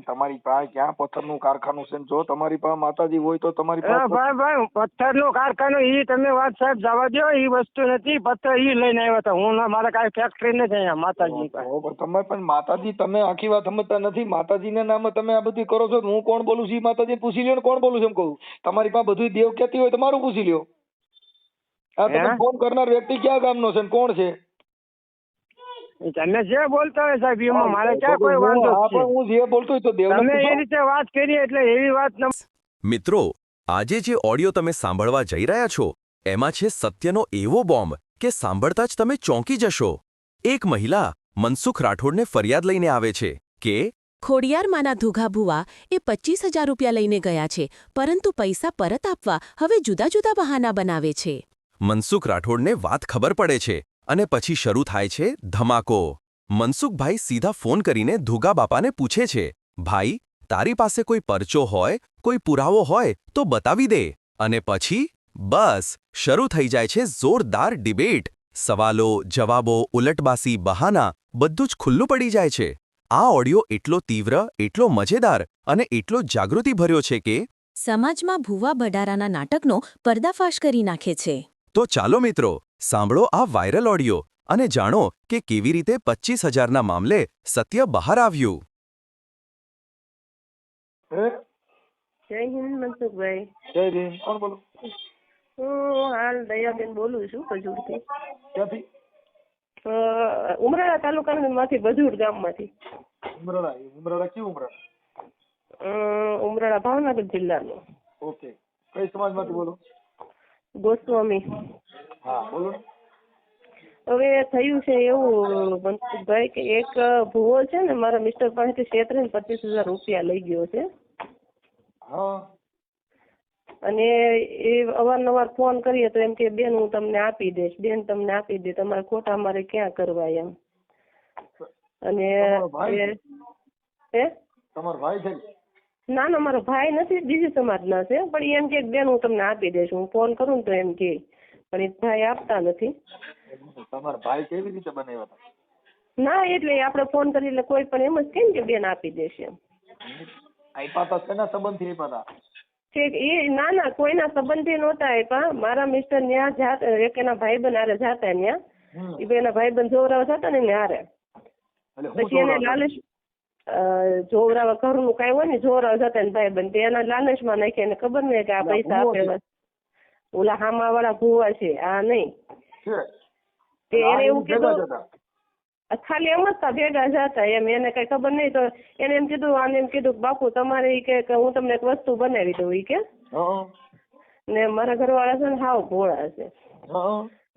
તમારી પાસે ક્યાં પથ્થરનું કારખાનું છે ને જો તમારી પાસે માતાજી હોય તો તમારી પાસે ભાઈ પથ્થરનું કારખાનું ઈ તમે વાત સાહેબ જવા દો, ઈ વસ્તુ નથી. પથ્થર ઈ લઈને આવ્યા હતા. હું મારા કાંઈ ફેક્ટરી નથી અહીંયા માતાજી પાસે. પણ તમે પણ માતાજી, તમે આખી વાત સમજતા નથી. માતાજીના નામે તમે આ બધું કરો છો. હું કોણ બોલું છું ઈ માતાજી પૂછી લ્યો ને કોણ બોલું છું એમ કહું. તમારી પાસે બધું દેવ કહેતી હોય તમારું પૂછી લ્યો. આ તમે ફોન કરનાર વ્યક્તિ ક્યાં ગામનો છે ને કોણ છે? તમે જે બોલતા હોય સાહેબ એમાં મારે ક્યાં કોઈ વાંધો નથી. હું જે બોલતો હોય તો દેવ તમે એ રીતે વાત કરી એટલે એવી વાત મિત્રો, આજે જે ઓડિયો તમે સાંભળવા જઈ રહ્યા છો એમાં છે સત્યનો એવો બોમ્બ કે સાંભળતા જ તમે ચોંકી જશો. એક મહિલા મનસુખ રાઠોડને ફરિયાદ લઈને આવે છે કે ખોડિયારમાંના ધુઘાભુવા એ 25,000 રૂપિયા લઈને ગયા છે, પરંતુ પૈસા પરત આપવા હવે જુદા જુદા બહાના બનાવે છે. મનસુખ રાઠોડને વાત ખબર પડે છે અને પછી શરૂ થાય છે ધમાકો. મનસુખભાઈ સીધા ફોન કરીને ધુગા બાપાને પૂછે છે, ભાઈ તારી પાસે કોઈ પરચો હોય, કોઈ પુરાવો હોય તો બતાવી દે. અને પછી બસ શરૂ થઈ જાય છે જોરદાર ડિબેટ. સવાલો, જવાબો, ઉલટબાસી, બહાના બધું જ ખુલ્લું પડી જાય છે. આ ઓડિયો એટલો તીવ્ર, એટલો મજેદાર અને એટલો જાગૃતિભર્યો છે કે સમાજમાં ભૂવા ભડારાના નાટકનો પર્દાફાશ કરી નાખે છે. તો ચાલો મિત્રો, સાંભળો આ વાયરલ ઓડિયો અને જાણો કે કેવી રીતે 25,000ના મામલે સત્ય બહાર આવ્યું. જય હિન્દ મનસુખભાઈ. જય હિન્દ. કોણ બોલો? હું હાલ દયાબેન બોલું છું ભજૂરથી. ક્યાંથી? ઉમરાળા તાલુકામાંથી ભજૂર ગામમાંથી. ઉમરાળા કયું ઉમરાળા? ઉમરાળા ભાવનગર જિલ્લાનું. ઓકે. કઈ સમાજમાંથી બોલો? ગોસ્વામી. હા બોલો. હવે થયું છે એવું મનસુખભાઈ કે એક ભૂવો છે ને મારા મિસ્ટર પાસેથી 25,000 રૂપિયા લઈ ગયો છે. હા. અને એ અવારનવાર ફોન કરીએ તો એમ કે બેન હું તમને આપી દઈશ, બેન તમને આપી દે, તમારે ખોટા અમારે ક્યાં કરવા એમ. અને તમારો ભાઈ છે? ના ના મારો ભાઈ નથી, બીજી સમાજના છે. પણ એમ કે બેન હું તમને આપી દઈશ, હું ફોન કરું ને તો એમ કે, પણ એ ભાઈ આપતા નથી. તમારા ભાઈ કેવી રીતે બનાવ્યા હતા? ના એટલે આપણે ફોન કરી એટલે કોઈ પણ એમ જ કહે ને કે બેન આપી દેશે એમ. આપ્યા હતા શેના સંબંધથી આપ્યા હતા? એ ના ના કોઈના સંબંધી નહોતા આપ્યા. મારા મિસ્ટર ત્યાં જાત એક એના ભાઈબંધ હારે જાતા ત્યાં, એ એના ભાઈબંધ જોવરાવા જતા ને હારે. પછી એને લાલચ જોવરાવા ઘરનું કઈ હોય ને જોવરાવા જતા ને ભાઈબંધ એના લાલચમાં નાખી. એને ખબર નહીં કે આ પૈસા આપેલા ઓલા હામા વાળા ભૂવા છે આ નહીં. એને એવું કીધું ખાલી એમ જ ભેગા જતા એમ. એને કઈ ખબર નહીં તો એને એમ કીધું, આને એમ કીધું બાપુ તમારે ઈ કે હું તમને એક વસ્તુ બનાવી દઉં ઈ કે. ને મારા ઘરવાળા છે ને હાવ ભોળા છે.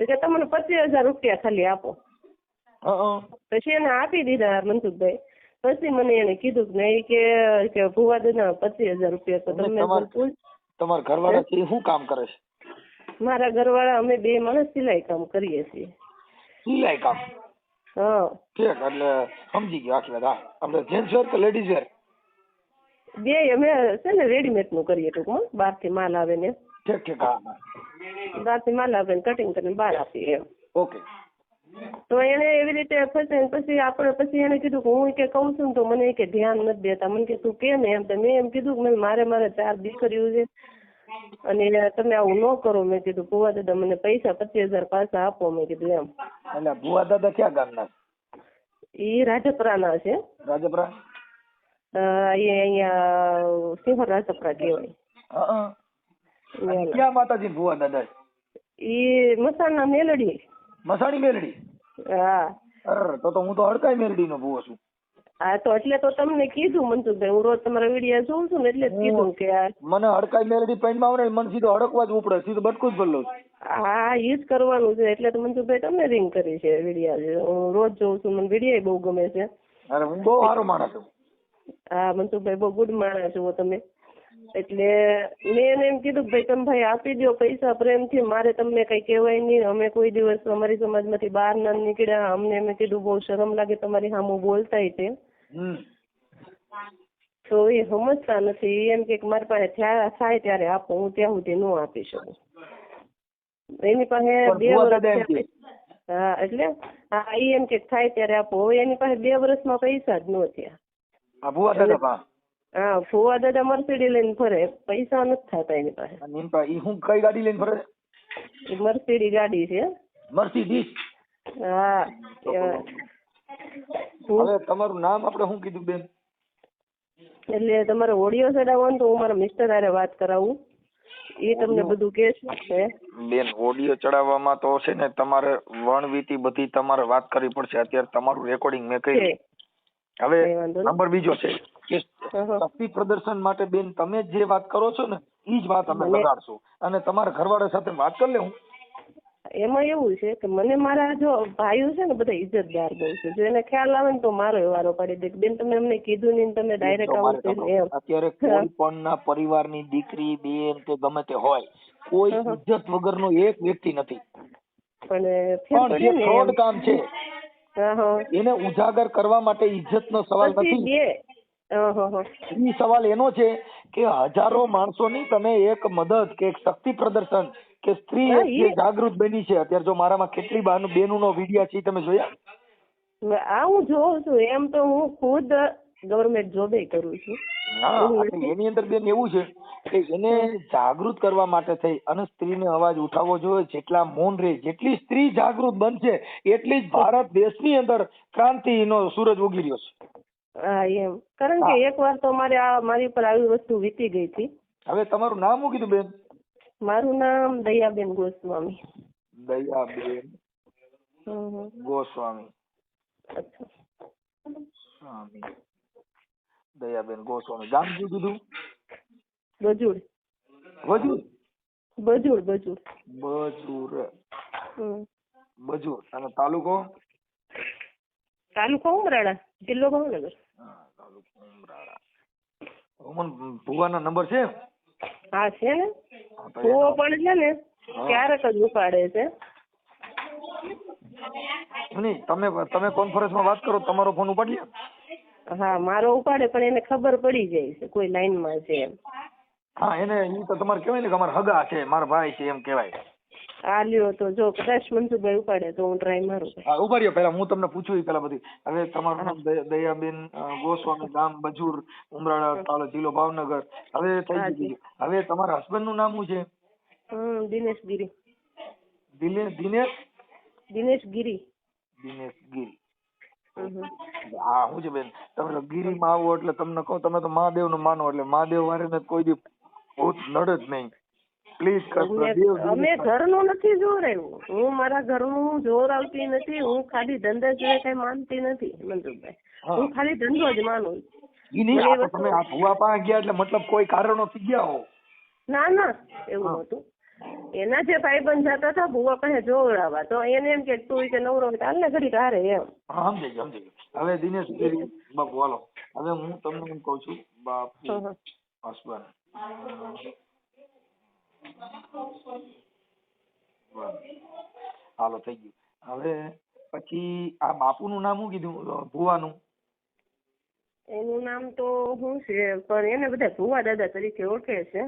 કે તમને 25,000 રૂપિયા ખાલી આપો. પછી એને આપી દીધા મનસુખભાઈ. પછી મને એને કીધું કે નહીં કે ભુવા દાદા 25,000 રૂપિયા તો તમે તમારા ઘરવાળા શું કામ કરે છે? મારા ઘરવાળા અમે બે માણસ સિલાઈ કામ કરીએ છીએ. સિલાઈ કામ? હા. ઠીક, એટલે સમજી ગયો આખી વાત. હા, આપણે જેન્ટ્સ વેર કે લેડીઝ વેર? બે અમે છે ને રેડીમેડ નું કરીએ ટૂંકમાં, બહાર થી માલ આવે ને. ઠીક ઠીક. હા, બહાર થી માલ આવે ને કટિંગ કરીને બહાર આપીએ એમ. ઓકે. તો એને એવી રીતે ફસાઈને પછી આપણે પછી એને કીધું કે હું કે કહું છું તો મને કે ધ્યાન નથી દેતા. મને કે તું કેમ એમ? તો મેં એમ કીધું કે મારે 4 દીકરીઓ છે અને તમે આવું ન કરો. મેં કીધું ભુવા દાદા મને પૈસા 25,000 પાછા આપો. મેં કીધું એમ. એટલે ભુવા દાદા ક્યાં ગામના? ઈ રાજપરાના છે. રાજપરા? અહીંયા સિંહર રાજપરા કહેવાય. ક્યાં માતાજી ભુવા દાદા? ઈ મસાણના મેલડી. મસાણી મેલડી? હા. તો હું તો હડકાઈ મેલડી નો ભુવો છું. હા તો એટલે તો તમને કીધું મનસુખભાઈ, હું રોજ તમારા વિડીયો જોઉં છું ને એટલે જ કીધું કે મને હડકાઈ મેલડી પેન્ટમાં આવે ને મને સીધો હડકવા જ ઉપડે, સીધું બટકું જ ભરલું. હા એ જ કરવાનું છે. એટલે તો મનસુખભાઈ તમને રિંગ કરી છે વિડીયો. હું રોજ જોઉં છું, મને વિડીયો બહુ ગમે છે. અરે હું બહુ સારો માણસ છું. હા મનસુખભાઈ બહુ ગુડ માણસ છો તમે. એટલે મેં એને એમ કીધું ભાઈ તમે ભાઈ આપી દો પૈસા પ્રેમથી, મારે તમને કઈ કહેવાય નહીં. અમે કોઈ દિવસ અમારી સમાજમાંથી બહાર ના નીકળ્યા. અમને મેં કીધું બહુ શરમ લાગે તમારી સામું બોલતા તે. તો એ સમજતા નથી. એમ કે મારી પાસે થાય ત્યારે આપો, હું ત્યાં સુધી ન આપી શકું. એની પાસે 2 વર્ષ. હા એટલે હા એ એમ કે થાય ત્યારે આપો. હવે એની પાસે 2 વર્ષમાં પૈસા જ ન થયા. હા ફુવા દાદા મર્સિડી લઈને ફરે, પૈસા નથી થતા એની પાસે. અને એની પાસે ઈ હું કઈ ગાડી લઈને ફરે? એ મર્સિડી ગાડી છે. મર્સિડીઝ. હા હવે તમારું નામ આપણે શું કીધું બેન? એટલે તમારે ઓડિયો ચડાવવો ને તો હું મારા મિસ્ટર હારે વાત કરાવું, એ તમને બધું કે છે. બેન ઓડિયો ચડાવવામાં તો છે ને તમારે વણવીતી બધી તમારે વાત કરવી પડશે. અત્યારે તમારું રેકોર્ડિંગ મેં કર્યું. હવે નંબર બીજો છે કે શક્તિ પ્રદર્શન માટે બેન તમે જે વાત કરો છો ને ઈ જ વાત અમે લગાડશું અને તમારા ઘરવાળા સાથે વાત કરી લેવું. એમાં એવું છે કે મને મારા જો ભાઈઓ છે ને બધા ઇજ્જતદાર બહુ છે, જો એને ખ્યાલ આવે ને તો મારો વારો પાડી દે બેન તમે અમને કીધું નહીં, તમે ડાયરેક્ટ આવું. અત્યારે કોઈ પણ ના પરિવારની દીકરી બેન કે ગમે તે હોય, કોઈ ઇજ્જત વગરનો એક વ્યક્તિ નથી, પણ જે ફ્રોડ કામ છે એને ઉજાગર કરવા માટે ઇજ્જતનો સવાલ નથી. ઈ સવાલ એનો છે કે હજારો માણસોની તમે એક મદદ કે એક શક્તિ પ્રદર્શન કે સ્ત્રી જે જાગૃત બની છે. અત્યારે જો મારામાં કેટલી બેનોનો વિડિયો છે તમે જોયા? આ હું જોઉં છું, એમ તો હું ખુદ ગવર્મેન્ટ જોબે કરું છું. હા એની અંદર બેન એવું છે કે એને જાગૃત કરવા માટે થઈ અને સ્ત્રીને અવાજ ઉઠાવવો જોઈએ. જેટલા મૌન રહે, જેટલી સ્ત્રી જાગૃત બનશે એટલી જ ભારત દેશની અંદર ક્રાંતિનો સૂરજ ઉગી રહ્યો છે. હા એમ, કારણ કે એક વાર તો મારી પર આવી વસ્તુ વીતી ગઈ હતી. હવે તમારું નામ શું કીધું બેન? મારું નામ દયાબેન ગોસ્વામી. દયાબેન ગોસ્વામી. દયાબેન ગોસ્વામી. ગામ શું કીધું? બજુડ. બજુડ. બજુડ. બજુડ. અને તાલુકો? તાલુકો ઉમરાળા, જિલ્લો ભાવનગર. તાલુકો ઉમરાળા. ભુવાનો નંબર છે? હા છે ને, ભુવો પણ છે ને ક્યારેક જ ઉપાડે છે. તમે કોન્ફરન્સમાં વાત કરો, તમારો ફોન ઉપાડી લે. હા મારો ઉપાડે, પણ એને ખબર પડી જાય છે કોઈ લાઈનમાં છે એમ. હા એને ઈ તો તમારે કહેવાય ને કે અમારા હગા છે, મારા ભાઈ છે એમ કહેવાય. આ લ્યો તો જો કદાચ મનસુખભાઈ ઉપાડે તો હું ટ્રાય મારું. હા ઉપાડ્યો. પેલા હું તમને પૂછું પેલા બધી. હવે તમારું નામ દયાબેન ગોસ્વામી, ગામ બજુર, ઉમરાળા, તાલુકો જિલ્લો ભાવનગર. હવે થઈ ગયું. હવે તમારા હસબન્ડ નું નામ શું છે? દિનેશ ગીરી. દિનેશ ગીરી. હા શું છે બેન, તમે ગીરીમાં આવો એટલે તમને કહું, તમે તો મહાદેવ નું માનો એટલે મહાદેવ વાળે કોઈ દી ભૂત નડે જ નહીં. પ્લીઝ અમે ઘરનું નથી જોરાયું, હું મારા ઘરનું જોરાવતી નથી. હું ખાલી ધંધા સિવાય કઈ માનતી નથી મનસુખભાઈ. હું ખાલી ધંધો જ માનું. તમે આ ભુવા પાસે ગયા એટલે મતલબ કોઈ કારણોથી ગયા હો? ના એવું નતું. એના જે ભાઈબંધ જતા હતા ભુવા પાસે જોવડાવવા, તો એને એમ કે તું કે નવરો હાલ ને ઘડી હારે એમ. સમજી ગઈ. હવે દિનેશ ગીરી બાપુ હાલો, હવે હું તમને એમ કઉ છું બાપુ હસબન્ડ હાલો થઈ ગયું. હવે પછી આ બાપુ નું નામ શું કીધું ભુવાનું? એનું નામ તો શું છે, પણ એને બધા ભુવા દાદા તરીકે ઓળખે છે.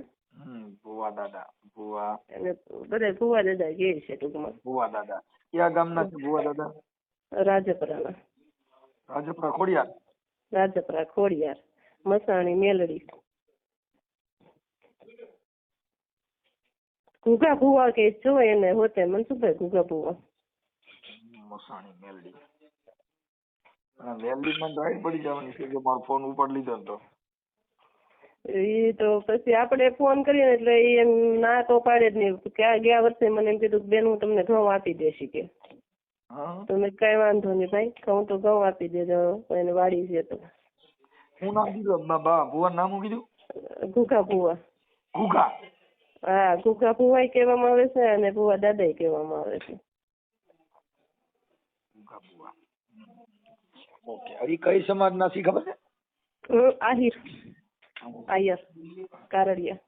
ભુવા દાદા. ભુવા એને બધા ભુવા દાદા કહે છે ટૂંકમાં. ભુવા દાદા કયા ગામના છે ભુવા દાદા? રાજપરાના. રાજપરા ખોડિયાર. રાજપરા ખોડિયાર, મસાણી મેલડી. ઘુઘા ભુવા કે જો એને હોતે મનસુખભાઈ, ઘુઘા ભુવા. મસાણી મેલડી. મેલડી માં રાઈટ પડી જવાની છે જો મારો ફોન ઉપાડી લીધો તો. એ તો પછી આપણે ફોન કરીએ ને એટલે એમ ના તો પાડે જ નહીં. ગયા વર્ષે મને એમ કીધું બેન હું તમને ઘઉં આપી દેશી કે. તમે કઈ વાંધો નહીં ભાઈ, ઘઉં તો ઘઉં આપી દેજો, એને વાડી છે તો. હું નામ કીધું ભુવા નામ શું કીધું? ઘુઘા ભુવા. ઘુઘા? હા ઘુઘા ભુવાય કહેવામાં આવે છે અને ભુવા દાદાય કહેવામાં આવે છે. ઘુઘા ભુવા. ઓકે. હવે કઈ સમાજના છે ખબર છે? આહિર. આયર કારડિયા.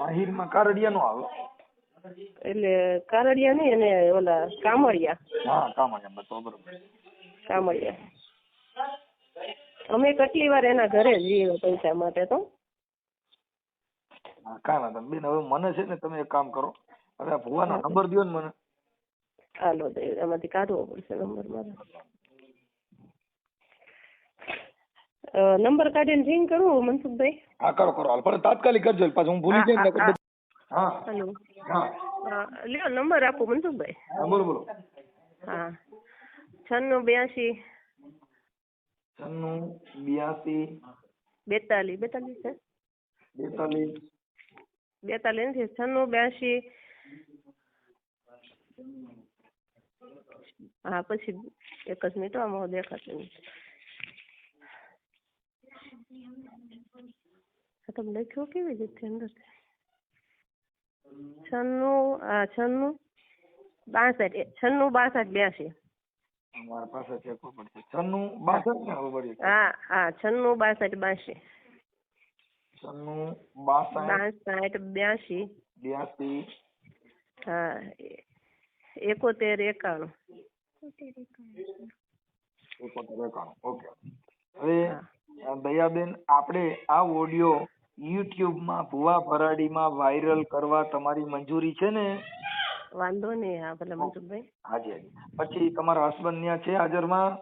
આહિરમાં કારડિયા નો આવે એટલે કારડિયા નહીં, એને ઓલા કામળિયા. હા કામળિયા, બરોબર કામળિયા. અમે કેટલી વાર એના ઘરે જઈએ પૈસા માટે તો. કાંઈ વાંધો બેન. હવે મને છે ને તમે એક કામ કરો, હવે આ ભુવાનો નંબર દો ને મને. હાલો એમાંથી કાઢવો પડશે નંબર મારે. નંબર કાઢીને રિંગ કરું મનસુખભાઈ? હા કરો કરો હાલ, પણ તાત્કાલિક કરજો પાછું હું ભૂલી જાય ને નકર બધું. હા હેલો, હા લ્યો નંબર આપો મનસુખભાઈ. હા બોલો બોલો. હા 9682 96 82 42 છે 42 42 નથી 9682. હા પછી એક જ મિનિટ આમાં દેખાતું નથી. તમે લખ્યું કેવી રીતે અંદર? 96 62 82. અમારા પાસે છે કોઈ પણ 96 62 ને હવે બળી. હા હા 96 62 82 62 82 હા 71 51. ઓકે. હવે દયાબેન, આપણે આ ઓડિયો યુટ્યુબમાં ભુવા ભરાડીમાં વાયરલ કરવા તમારી મંજૂરી છે ને? વાંધો નહીં. હા ભલે મનસુખભાઈ. હાજી હાજી. પછી તમારા હસબન્ડ ત્યાં છે હાજરમાં?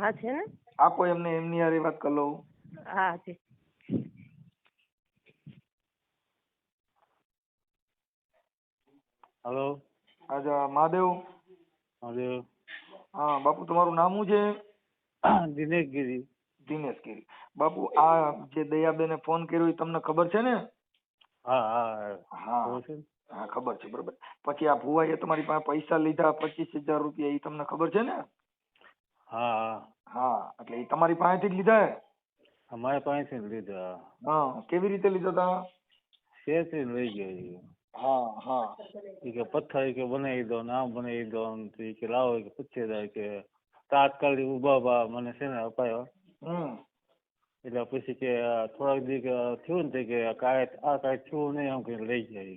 હા છે ને. આપો એમને, એમની હારે વાત કરી લઉં. હા છે. હેલો. હાજા મહાદેવ. મહાદેવ. હા બાપુ, તમારું નામ શું છે? દિનેશ ગીરી. દિનેશ ગીરી. બાપુ, આ જે દયાબેને ફોન કર્યો એ તમને ખબર છે ને? હા હા હા હા ખબર છે, બરોબર. પછી આ ભુવાએ તમારી પાસે પૈસા લીધા 25,000 રૂપિયા, એ તમને ખબર છે ને? હા હા, એટલે એ તમારી પાસેથી જ લીધા હે? અમારે પાસેથી લીધા. હા, કેવી રીતે લીધા હતા? શેરથી લઈ ગયો. હા હા. એ કે પથ્થર કે બનાવી દો, નામ બનાવી દો, એ કે લાવો કે પૂછે જાય કે તાત્કાલિક ઉભા મને છે ને અપાયો. એટલે પછી કે થોડાક દી થયું ને કે કાંઈ થયું નહીં, આમ કઈ લઈ ગયા.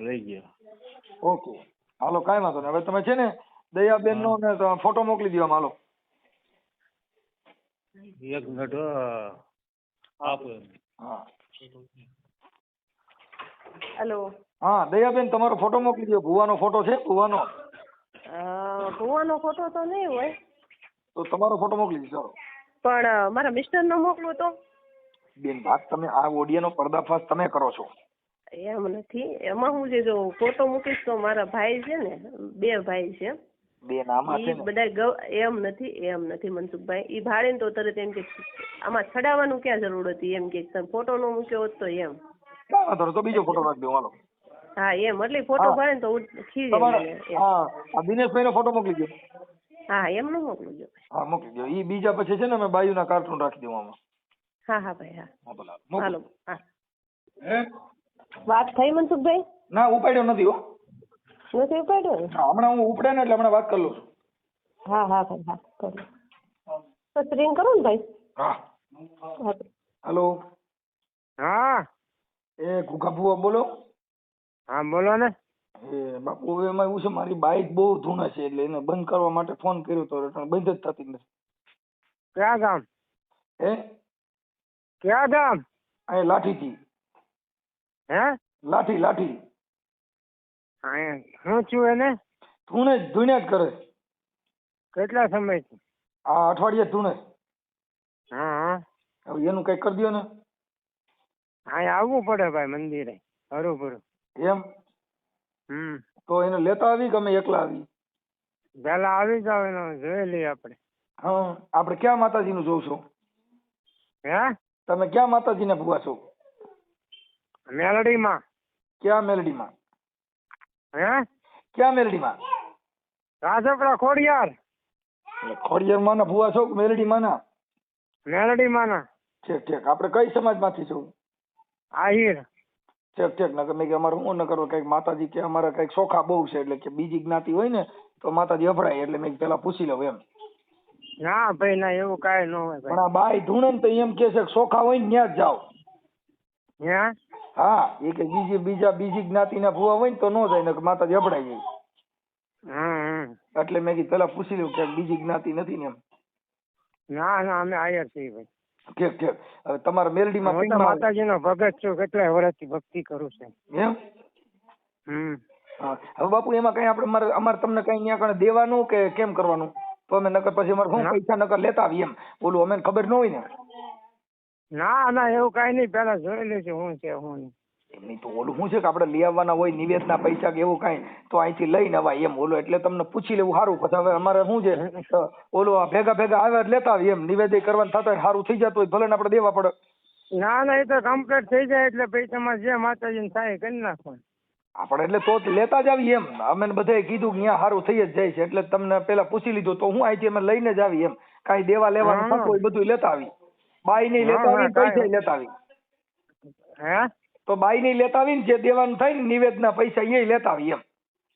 લઈ ગયા. ઓકે, હાલો કાંઈ વાંધો નહીં. હવે તમે છે ને દયાબેન નો ફોટો મોકલી દો. હાલો 1 મિનિટ આપો. હા હેલો. હા દયાબેન, તમારો ફોટો મોકલી દો. ભુવાનો ફોટો છે? ભુવાનો ફોટો તો નહીં હોય. તો તમારો ફોટો મોકલી દો. ચાલો. પણ મારા મિસ્ટર નો મોકલો તો? બેન વાત, તમે આ ઓડિયોનો પર્દાફાશ તમે કરો છો. એમ નથી, એમાં હું છે, જો ફોટો મૂકીશ તો મારા ભાઈ છે ને, 2 ભાઈ છે, બે નામ છે ઈ બધા એમ નથી મનસુખભાઈ, ઈ ભાડે ને તો તરત એમ કે આમાં છડાવવાનું ક્યાં જરૂર હતી, એમ કે તમે ફોટો નો મૂક્યો હોત તો એમ. કાંઈ વાંધો નહીં, તો બીજો ફોટો રાખી દો. હાલો. હા એમ, એટલે ફોટો ભાડે ને તો ખીજે મને. હા, આ દિનેશભાઈ નો ફોટો મોકલી દો. હા એમ નો મોકલજો. હા મોકલી દો. ઈ બીજા પછી છે ને અમે બાયુના કાર્ટૂન રાખી દઉં આમાં. હા ભાઈ હા. મોકલો. હાલો. હા હે? વાત થઈ મનસુખભાઈ? ના, ઉપાડ્યો નથી હો. નથી ઉપાડ્યો ને? હા, હમણાં હું ઉપડે ને એટલે હમણાં વાત કરી લઉં છું. હા ભાઈ હા કરો. તો રિંગ કરો ને ભાઈ. હા. હેલો. હા એ ઘુઘા ભુવા બોલો. હા બોલો ને. એ બાપુ, હવે એમાં એવું છે, મારી બાઈક બહુ ધૂણે છે, એટલે એને બંધ કરવા માટે ફોન કર્યો તો બંધ જ થતી નથી. ક્યાં ગામ? હે? ક્યાં ગામ? અહીં લાઠીથી. હે? લાઠી. શું થયું એને? ધૂણ્યા જ કરે. કેટલા સમયથી? આ અઠવાડિયે ધૂણે. હા હવે એનું કઈ કરી દો ને. અહીંયા આવવું પડે ભાઈ મંદિરે. બરોબર. એમ? તો એને લેતા આવી કે અમે એકલા આવી? પેલા આવી જાવ, એનો જોઈ લઈએ આપણે. હા, આપણે ક્યાં માતાજીનું જોઉં છો? હે? તમે ક્યાં માતાજીને ભુવા છો? મેલડીમાં. ક્યાં મેલડીમાં? હે? ક્યાં મેલડીમાં? રાજપરા ખોડિયાર. ખોડિયારમાં ના ભુવા છો કે મેલડીમાં ના? મેલડીમાં ના. ઠીક. આપણે કઈ સમાજમાંથી છો? આહિર. ઠીક. નકર મેં કે અમારે શું ન કરવું, કઈક માતાજી કે અમારે કઈક શોખા બહુ છે, એટલે કે બીજી જ્ઞાતિ હોય ને તો માતાજી અભડાય, એટલે મેં પેલા પૂછી લઉં એમ. ના ભાઈ ના, એવું કાંઈ ન હોય પણ આ બાઈ ધૂણે ને તો એમ કે છે શોખા હોય ને ત્યાં જ જાઓ. ભાઈ. હા, એ કે બીજી જ્ઞાતિના ભુવા હોય ને તો ન જાય, ને માતાજી અભડાઈ જાય. એટલે મેં કીધું પેલા પૂછી લઉં કે બીજી જ્ઞાતિ નથી ને એમ. ના અમે આયર છીએ ભાઈ. ઠીક. હવે તમારા મેલડીમાં હું તો માતાજીનો ભગત છું, કેટલાય વર્ષથી ભક્તિ કરું છું. એમ? હમ. હા. હવે બાપુ, એમાં કઈ અમારે તમને કઈ ત્યાં દેવાનું કે કેમ કરવાનું? તો અમે નકર પછી અમારે શું ના. પૈસા નકર લેતા આવીએ એમ. ઓલું અમે ખબર ન હોય ને. ના ના એવું કઈ નહીં, પેલા જોઈ લેજો શું છે શું નહીં. એમની તો ઓલું શું છે કે આપણે લઈ આવવાના હોય નિવેદના પૈસા કે એવું કાંઈ તો અહીંથી લઈને અવાય એમ. ઓલું એટલે તમને પૂછી લેવું સારું. પછી હવે અમારે શું છે તો ઓલું આ ભેગા ભેગા આવે એટલે લેતા આવીએ એમ. નિવેદન કરવાનું થતા હોય સારું થઈ જતું હોય ભલે ને આપણે દેવા પડે. ના ના એ તો કમ્પ્લીટ થઈ જાય એટલે પછી તમારે જે માતાજીને થાય એ કરી નાખવાનું. આપણે એટલે તો જ લેતા જ આવીએ એમ. અમે બધાએ કીધું કે ત્યાં સારું થઈ જ જાય છે એટલે તમને પેલા પૂછી લીધું તો હું અહીંથી અમે લઈને જ આવી એમ. કાંઈ દેવા લેવાનું થતું હોય બધું લેતા આવી. બાઈ નહીં લેતા આવી પૈસા લેતા આવી. હે તો બાઈ નહીં લેતા આવી ને જે દેવાનું થાય ને નિવેદના પૈસા એ લેતા આવી એમ.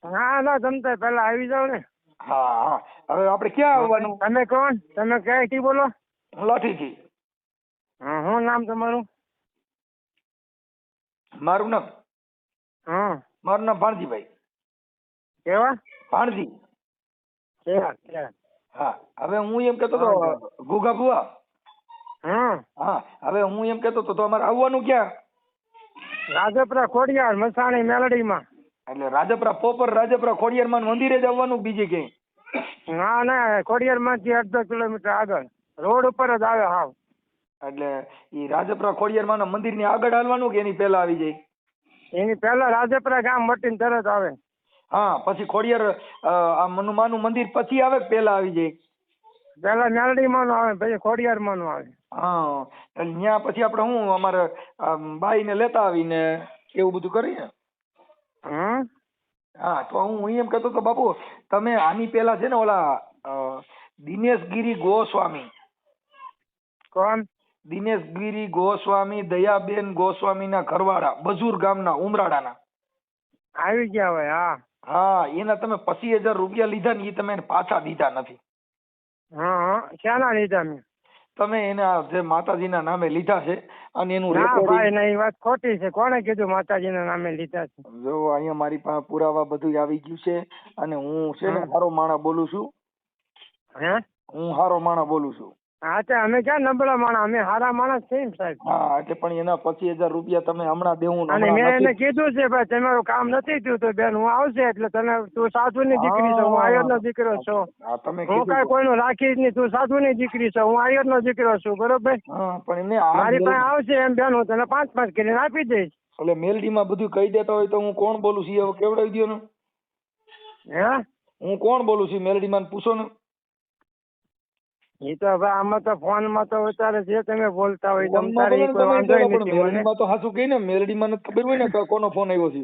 ના ના તમતાર પેલા આવી જાવ ને. હા હા. હવે આપણે ક્યાં આવવાનું? તમે કોણ? તમે ક્યાંથી બોલો? હું લાઠીથી. હા શું નામ તમારું? મારું નામ હા મારું નામ ભાણજીભાઈ. કેવા? ભાણજી. કેવા કેવા? હા. હવે હું એમ કહેતો હતો ગુગા બુઆ. હા હા. હવે હું એમ કહેતો હતો તો અમારે આવવાનું ક્યાં? રાજપરા ખોડિયાર મસાણી મેલડીમાં. એટલે રાજપરા પોપર રાજપરા ખોડિયારમાં મંદિરે જ આવવાનું બીજે ક્યાંય? ના ના ખોડિયારમાંથી અડધો કિલોમીટર આગળ રોડ ઉપર જ આવે હાવ. એટલે ઈ રાજપરા ખોડિયારમાં મંદિરની આગળ હાલવાનું કે એની પહેલા આવી જાય? એની પહેલા રાજપરા ગામ વટીને તરત આવે. હા. પછી ખોડિયાર આ હનુમાનનું મંદિર પછી આવે કે પહેલા આવી જાય? પહેલા મેલડીમાં નું આવે પછી ખોડિયારમાં નું આવે. હા. એટલે ત્યાં પછી આપણે શું અમારે બાઈને લેતા આવીને એવું બધું કરીએ. હમ હા. તો હું એમ કહેતો તો બાપુ તમે આની પહેલા છે ને ઓલા દિનેશગીરી ગોસ્વામી કોણ? દિનેશગીરી ગોસ્વામી દયાબેન ગોસ્વામીના ઘરવાળા બજુર ગામના ઉમરાળાના. આવી ગયા હોય. હા હા. એના તમે 25,000 રૂપિયા લીધા ને એ તમે એને પાછા દીધા નથી. હા હા ક્યાંના લીધા મેં? તમે એના જે માતાજીના નામે લીધા છે અને એનું ના ભાઈ રેકોર્ડિંગ ના એ વાત ખોટી છે. કોણે કીધું માતાજીના નામે લીધા છે? જો અહીંયા મારી પાસે પુરાવા બધું આવી ગયું છે અને હું છે ને હારો માણસ બોલું છું. હે હું હારો માણસ બોલું છું. હા તે અમે ક્યાં નબળા માણસ? અમે હારા માણસ છીએ ને સાહેબ. હા. એટલે પણ એના 25,000 રૂપિયા તમે હમણાં દેવું ને અને હમણાં મેં એને નથી. કીધું છે ભાઈ તમારું કામ નથી થયું તો બેન હું આવશે એટલે તને તું સાધુની દીકરી છો, હું આયરનો દીકરો છું. હા. તમે હું કીધું કાંઈ તો. કોઈનું રાખીશ નહીં. તું સાધુની દીકરી છો, હું આયરનો દીકરો છું. બરોબર? હા. પણ એમને આ મારી પાસે આવશે એમ બેન હું તને 5-5 કરીને આપી દઈશ. એટલે મેલડીમાં બધું કહી દેતા હોય તો હું કોણ બોલું છું? હવે કેવડાવી દ્યો ને. હે હું કોણ બોલું છું મેલડીમાં પૂછો ને. એ તો ભાઈ આમાં તો ફોનમાં તો અત્યારે જે તમે બોલતા હોય તમ ફોનમાં તારે બોલો ઈ ને કોઈ તમે વાંધો પેલા, પણ નથી મને. મેલડીમાં તો હાચું કહી ને. મેલડીમાં નથી ખબર હોય ને કે કોનો ફોન આવ્યો છે.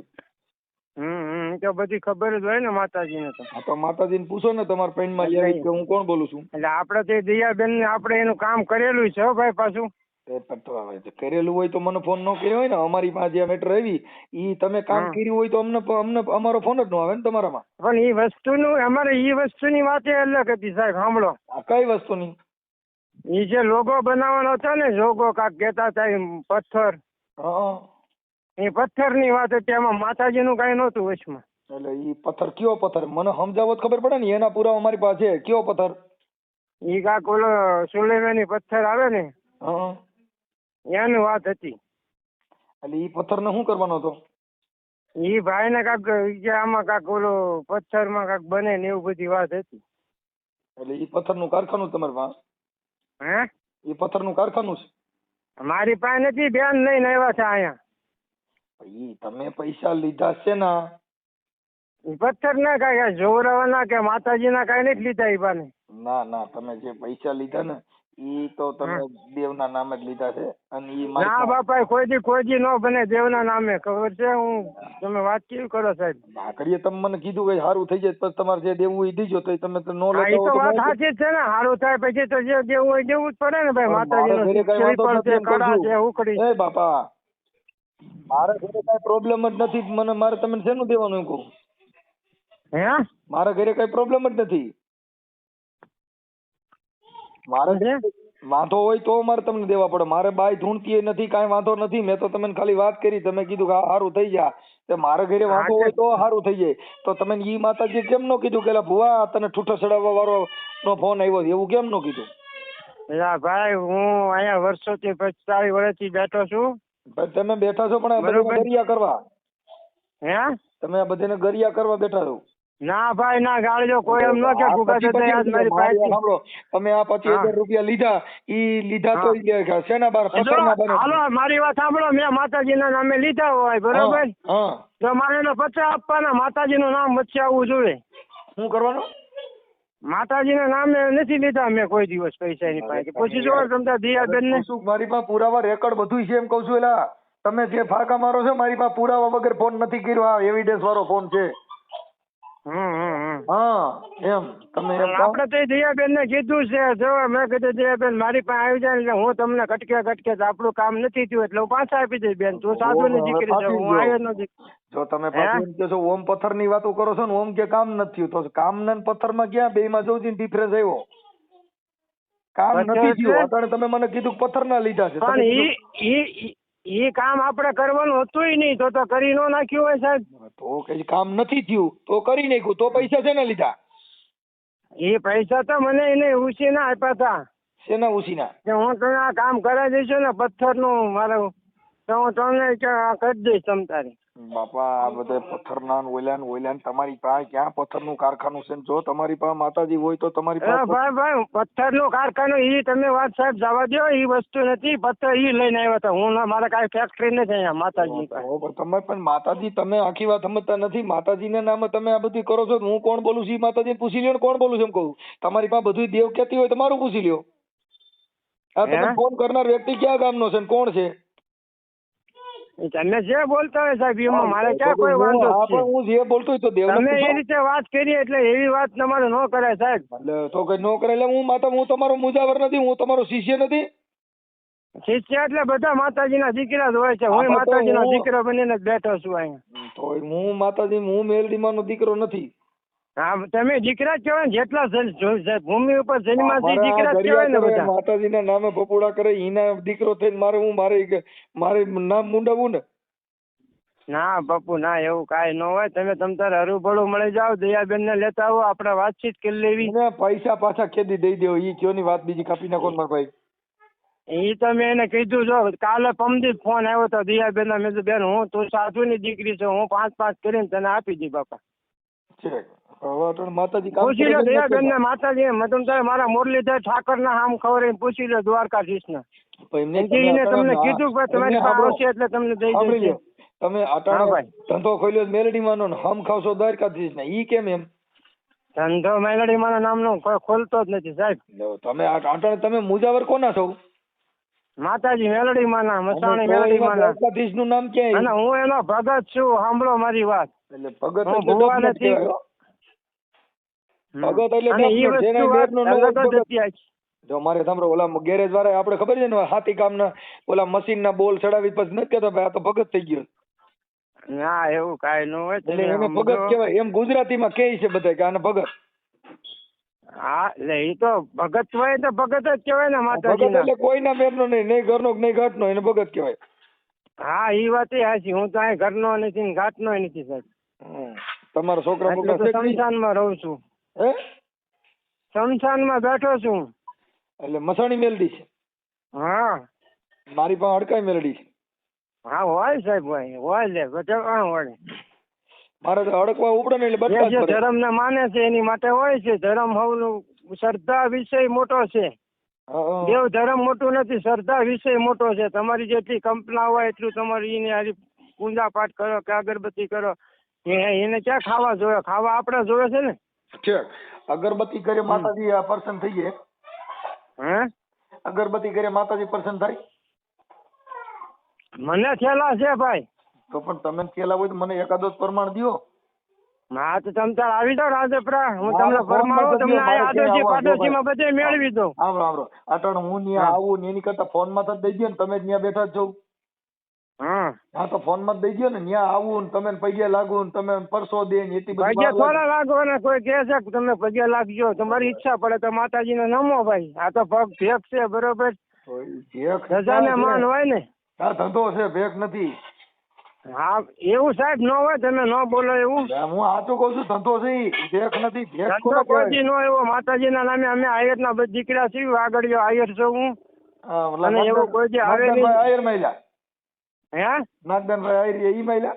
ઈ તો બધી ખબર જ હોય ને માતાજીને તો. હા. તો માતાજીને પૂછો ને તમારા પેનમાં એટલે આવી કે હું કોણ બોલું છું. એટલે આપણે તે દયાબેન ને આપણે એનું કામ કરેલું છે હો ભાઈ પાછું. એ પણ તો હવે જે કરેલું હોય તો મને ફોન ન કર્યો હોય ને. અમારી પાસે જે મેટર આવી ઈ તમે કામ હા. કર્યું હોય તો અમને અમારો ફોન જ ન આવે ને તમારામાં. પણ ઈ વસ્તુનું અમારે ઈ વસ્તુની વાત અલગ હતી સાહેબ. સાંભળો, આ કઈ વસ્તુની? ઈ જે લોગો બનાવવાનો હતો ને, લોગો કાક કહેતા હતા ઈ પથ્થર, હા. એ પથ્થરની વાત હતી. એમાં માતાજીનું કાંઈ નહોતું વચમાં. એટલે ઈ પથ્થર કયો પથ્થર મને સમજાવો તો ખબર પડે ને. એના પુરાવા અમારી પાસે છે. કયો પથ્થર? ઈ કાક ઓલો સુલેમાની પથ્થર આવે ને હા. એની વાત હતી. એટલે ઈ પથ્થરને શું કરવાનો હતો? ઈ ભાઈને કાક કે આમાં કાક ઓલો પથ્થરમાં કાક બને ને એવું બધી વાત હતી. એટલે ઈ પથ્થરનું કારખાનું તમારી પાસે? હે ઈ પથ્થરનું કારખાનું છે? મારી પાસે નથી, બેન લઈને આવ્યા છે અહીંયા. ઈ તમે પૈસા લીધા છે ને? ઈ પથ્થર ના કાંઈ જોવરાવાના કે માતાજીના કાંઈ નથી લીધા ઈ પાને. ના ના. તમે જે પૈસા લીધા ને ઈ તો તમે દેવના નામે જ લીધા છે અને ઈ મારી ના પાસે- બાપા કોઈ દી નો બને દેવના નામે. ખબર છે? તમે વાત કેવી કરો સાહેબ? ભાખરીએ તમે મને કીધું કે સારું થઈ જાય પછી તમારે જે દેવું હોય એ દીજો તો તમે તો નો હા, લેતા ઈ તો હો વાત તો સાચી જ છે ને. સારું થાય પછી તો જે દેવું હોય દેવું જ પડે ને ભાઈ. પણ મારા ઘરે કઈ વાંધો માતાજીનું નથી એમ કહું કડા છું. છે, ઉકડી. એ બાપા મારા ઘરે કઈ પ્રોબ્લેમ જ નથી. મને મારે તમને શેનું દેવાનું એમ કહું? હે મારા ઘરે કઈ પ્રોબ્લેમ જ નથી. મારે છે? વાંધો હોય તો મારે તમને દેવા પડે. મારે બાઈ ધૂણતી નથી, કાંઈ વાંધો નથી. મેં તો તમને ખાલી વાત કરી, તમે કીધું કે સારું થઈ જા. તે મારા ઘરે વાંધો હોય તો સારું થઈ જાય. તો તમે ઈ માતાજી કેમ ન કીધું કે ભુવા તને ઠૂઠો ચડાવવા વાળો નો ફોન આવ્યો છે, એવું કેમ ન કીધું? યા ભાઈ હું અહીંયા વર્ષોથી 40 વર્ષથી બેઠો છું. ભાઈ તમે બેઠા છો પણ આ બધાને બરોબર. ગરિયા કરવા. હે તમે આ બધાને ગરિયા કરવા બેઠા છો. ના ભાઈ ના ગાળજો કોઈ એમ ન કે ભૂખા પછી થતા આજ મારી મારી વાત પાસે સાંભળો, તમે આ 25,000 રૂપિયા લીધા, ઈ લીધા તો ઈ શેના બાર પથ્થરના બને? હાલો મારી વાત સાંભળો, મેં માતાજીના નામે લીધા હોય બરોબર, હા, તો મારે એને 50 આપવાના, માતાજીનું નામ વચ્ચે આવવું જોઈએ. શું કરવાનું? માતાજીના નામે નથી લીધા મેં કોઈ દિવસ પૈસા એની પાસે. પૂછી જો તમતા દિયાબેન ને. શું મારી પાસે પુરાવા રેકોર્ડ બધું છે એમ કહું છું. એલા તમે જે ફાંકા મારો છો, મારી પાસે પુરાવા વગર ફોન નથી કર્યો. આ એવિડન્સ વાળો ફોન છે. હા એમ તમે એમ કહો. આપણે તો દિયાબેન ને કીધું છે, જો મેં કીધું દિયાબેન મારી પાસે આવી જાય એટલે હું તમને કટકે આપણું કામ નથી થયું એટલે હું પાછા આપી દઈશ બેન. તું સાધુ ની દીકરી છે, હું આવ્યો નથી. જો તમે પાછું એમ કહો છો ઓમ પથ્થર ની વાતો કરો છો ને, ઓમ કે કામ નથી થયું, તો કામ ને પથ્થર માં ક્યાં બે માં જોઉં ડિફરન્સ આવ્યો? કામ નથી થયું અત્યારે તમે મને કીધું પથ્થર ના લીધા છે. તમે પણ ઈ કામ આપણે કરવાનું હતું નહીં તો કરી ન નાખ્યું હોય સાહેબ. તો કઈ કામ નથી થયું તો કરી નાખ્યું, તો પૈસા છે ને લીધા? એ પૈસા તો મને એને ઉછીના આપ્યા હતા. શેના ઉછીના? કે હું તને આ કામ કરાવી દઈશું ને પથ્થરનું મારું, તો હું તમને કરી દઈશ તમ તારી. બાપા આ બધા પથ્થરના ઓલ્યા તમારી પાસે ક્યાં પથ્થરનું કારખાનું છે? જો તમારી પાસે માતાજી હોય તો તમારી પાસે ભાઈ પથ્થરનું કારખાનું ઈ તમે વાત સાહેબ જવા દો, ઈ વસ્તુ નથી. પથ્થર ઈ લઈને આવ્યા હતા, હું મારે કાંઈ ફેક્ટરી નથી અહીંયા માતાજી પાસે. તમે પણ માતાજી, તમે આખી વાત સમજતા નથી. માતાજીના નામે તમે આ બધું કરો છો. હું કોણ બોલું છું માતાજી પૂછી લ્યો ને, કોણ બોલું છું એમ કહું. તમારી પાસે બધું દેવ કહેતી હોય તમારું પૂછી લ્યો. આ તમે ફોન કરનાર વ્યક્તિ ક્યાં ગામનો છે ને કોણ છે? તમે જે બોલતા હોય સાહેબ એમાં મારે ક્યાં કોઈ વાંધો છે. હું જે બોલતો હોય તો દેવ તમે એ રીતે વાત કરી એટલે એવી વાત તમારે ન કરાય સાહેબ. એટલે તો કઈ ન કરે. એટલે હું તમારો મુજાવર નથી, હું તમારો શિષ્ય નથી. શિષ્ય એટલે બધા માતાજીના દીકરા જ હોય છે. હું માતાજીનો દીકરો બનીને જ બેઠો છું અહીંયા. તો હું માતાજી, હું મેલડીમાંનો દીકરો નથી. હા તમે દીકરા જ કહેવાય, જેટલા ભૂમિ ઉપર જન્મ્યા છે દીકરા જ કહેવાય ને બધા. માતાજીના નામે પપોડા કરે એના દીકરો થઈને મારે નામ મુંડાવું ને? ના બાપુ ના, એવું કાંઈ ન હોય. તમે તારે હરુભળું મળી જાઓ, દયાબેન ને લેતા આવો, આપણે વાતચીત કરી લેવી. પૈસા પાછા કેદી દઈ દેવો ઈ કયો ની વાત, બીજી કાપી નાખો મારા ભાઈ. એ તો મેં એને કીધું, જો કાલે પમદી ફોન આવ્યો તો દયાબેન ના, મેં કીધું બેન હું તું સાધુ ની દીકરી છે, હું 5-5 કરીને તને આપી દી બાપા. માતાજી પૂછી લો દયાબેન ને, માતાજી તમ તારે મારા મુરલીધર ઠાકર ના આમ ખબર પૂછી લો દ્વારકાધીશ ના. તમને કીધું કે તમારી પાસે આવશે એટલે તમને દઈ દેશે. તમે અટાણે ધંધો ખોલ્યો મેલડી માનો, હમ ખાવશો દ્વારકાધીશ ને, ઈ કેમ એમ? ધંધો મેલડી માના નામનો કોઈ ખોલતો જ નથી સાહેબ. તમે અટાણે તમે મુજાવર કોના છો? માતાજી મેલડી માના, મસાણી મેલડી માના. દ્વારકાધીશ નું નામ ક્યાં? અને હું એનો ભગત છું, સાંભળો મારી વાત. એટલે ભગત નથી. ભગત એટલે જો મારે સાંભળો, ઓલા ગેરેજ વાળા આપણે ખબર છે ને, હાથી કામના ઓલા મશીન ના બોલ ચડાવી પછી નથી કેતા ભાઈ આ તો ભગત થઈ ગયો. ના એવું કાંઈ ન હોય. એટલે એને ભગત કહેવાય એમ ગુજરાતીમાં કહે છે બધા કે આને ભગત. હા એટલે એ તો ભગત હોય તો ભગત જ કહેવાય ને માતાજી. ભગત એટલે કોઈના મેરનો નહીં ઘરનો નહીં ઘાટનો, એને ભગત કહેવાય. હા એ વાત એ હાચી. હું તો અહીં ઘરનો નથી ઘાટનો નથી સાહેબ. તમારા છોકરા શમશાનમાં રહું છું. હે? શમશાનમાં બેઠો છું. એટલે મસાણી મેલડી છે? હા મારી પાસે અડકાઈ મેલડી છે. હા હોય સાહેબ, હોય લે બધા હોય. મારે તો અડકવા ઉપડે ને એટલે જે ધર્મ ને માને છે એની માટે હોય છે. ધર્મ હવનું શ્રદ્ધા વિષય મોટો છે. દેવ ધર્મ મોટું નથી, શ્રદ્ધા વિષય મોટો છે. તમારી જેટલી કલ્પના હોય એટલું તમારી એની પૂજા પાઠ કરો કે અગરબત્તી કરો, એને ક્યાં ખાવા જોવે? ખાવા આપણે જોવે છે ને. અગરબત્તી કરે માતાજી આ પર્સન થઈ જાય? હે? અગરબત્તી કરે માતાજી પર્સન થાય? મને થેલા છે ભાઈ. તો પણ તમે થેલા હોય તો મને એકાદો પ્રમાણ દો. હા તો તમે તાર આવી જાઓ રાજપરા, હું તમને પરમાણું, તમને આદોશી પાડોશી માં બધે મેળવી દઉં. આવો અટણ હું ત્યાં આવું ને એની કરતા ફોન માં જ દઈ દો ને, તમે ત્યાં બેઠા જ છો. હા તો ફોન માં જ દઈ દો ને, ત્યાં આવું ને તમે પગે લાગુ ને તમે પરસો દે ને એટલી બધી પગે થોડા લાગો ને કોઈ કહે છે કે તમે પગે લાગજો, તમારી ઈચ્છા પડે તો માતાજીને નમો ભાઈ. આ તો પગ ભેગ છે બરોબર, રજાને માન હોય ને. આ ધંધો છે, ભેગ નથી. હા એવું સાહેબ ન હોય, તમે ન બોલો એવું. હું સાચું કઉ છું, ધંધો છે ભેગ નથી. ધંધો કોઈ ન એવો માતાજીના નામે અમે આયર ના બધા દીકરા છીએ, આગળ આયર છું હું. અને એવું કોઈ જે આવે નહીં. આયર મહિલા હે નાગદાનભાઈ આયર ઈ મહિલા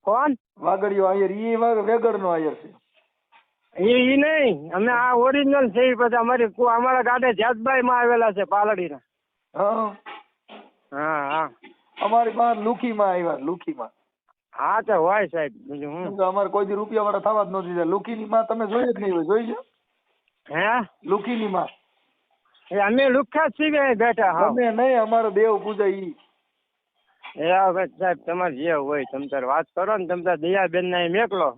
કોણ? વાગડિયો આયર ઈ વેગડ નો આયર છે. ઈ નહીં, અમે આ ઓરિજિનલ છે. ઈ પછી અમારા ગાડે જાતભાઈ માં આવેલા છે પાલડીના. હા હા હા અમારી પાસે લુખીમાં આવ્યા, લુખીમાં. હા તો હોય સાહેબ, બીજું હું. કેમ કે અમારે કોઈ દી રૂપિયા વાળા થવા જ નથી દીધા. લુખીની માં તમે જોઈ જ નહીં હોય, જોઈ છે હે લુખીની માં? એ અમે લુખ્ખા જ છીએ અહીં બેઠા. હા તમે નહીં, અમારો દેવ પૂજા ઈ. એ હવે સાહેબ તમારે જે હોય તમે તાર વાત કરો ને. તમે તાર દયાબેન ને મેકલો.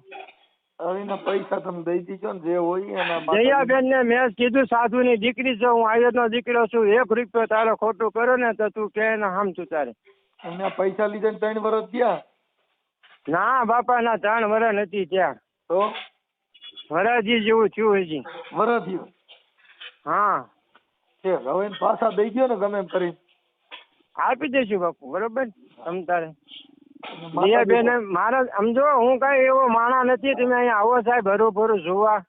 હવે એના પૈસા તમે દઈ દીધો ને જે હોય એના. દયાબેન ને મેં કીધું સાધુ ની દીકરી છું, હું આયર નો દીકરો છું, 1 રૂપિયો તારો ખોટું કરો ને તો તું કે ને હમ તું તારે. એના પૈસા લીધા ને 3 વર્ષ થયા. ના બાપા ના 3 વર્ષ નથી ત્યાં, તો વરાજી જેવું થયું હજી. વર્ષ થયું. હા છે હવે એને પાછા દઈ ગયો ને ગમે એમ કરી. આપી દઈશું બાપુ, બરોબર. તમ તારે દયાબેન મારા સમજો, હું કઈ એવો માણા નથી. તમે અહીંયા આવો સાહેબ હરું ભરું જોવા.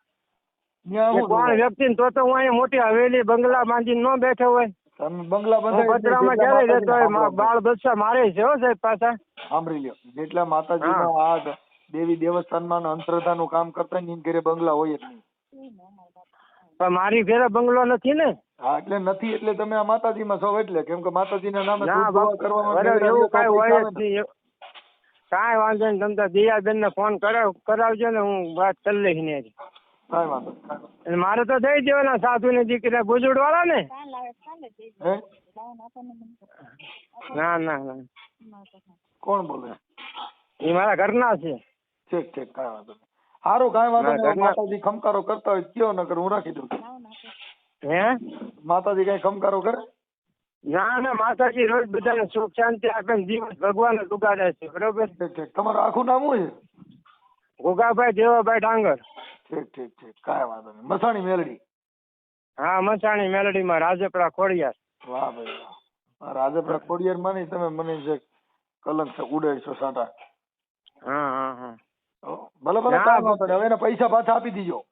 કોણ વ્યક્તિ તો હું અહીંયા મોટી હવેલી બંગલા બાંધીને ન બેઠો હોય. તમે બંગલા પતરામાં ક્યારે રહેતો હોય, બાળ બચ્ચા મારે છે હો સાહેબ પાછા. સાંભળી લ્યો, જેટલા માતાજીના આ દેવી દેવસ્થાનમાં અંતરધાનું કામ કરતા ને એમ ઘરે બંગલા હોય જ નહીં. પણ મારી ઘરે બંગલો નથી ને. હા એટલે નથી, એટલે તમે આ માતાજીમાં છો એટલે. કેમ કે માતાજીના નામે ના બાપુ એવું કઈ હોય જ નહીં. કાંઈ વાંધો નહીં, તમે તો દયાબેન ને ફોન કરાવજો ને, હું વાત કરી લઈશ ને. કાંઈ વાંધો નહીં. મારે તો દઈ દેવાના સાધુ ની દીકરી બુજુડ વાળા ને. ના ના ના, કોણ બોલે? એ મારા ઘરના છે. ઠીક ઠીક, કાંઈ વાંધો નહીં. સારું, કાંઈ વાંધો નહીં. માતાજી ખમકારો કરતા હોય કયો, નકર હું રાખી દઉં. હે માતાજી કઈ ખમકારો કરે? ના ના, માતાજી રોજ બધાને સુખ શાંતિ આપે ને દિવસ ભગવાન જ ઉગાડે છે, બરોબર. ઠીક ઠીક. તમારું આખું નામ શું છે? ગોગાભાઈ દેવાભાઈ ડાંગર. ઠીક ઠીક ઠીક, કાંઈ વાંધો નહીં. મસાણી મેલડી? હા, મસાણી મેલડીમાં રાજપરા ખોડિયાર. વાહ ભાઈ વાહ. રાજપરા ખોડિયાર માં નહીં, તમે મને જે કલંક ઉડાડશો સાટા. હા હા હા, ભલે ભલે, કાંઈ વાંધો નહીં. હવે એના પૈસા પાછા આપી દીજો.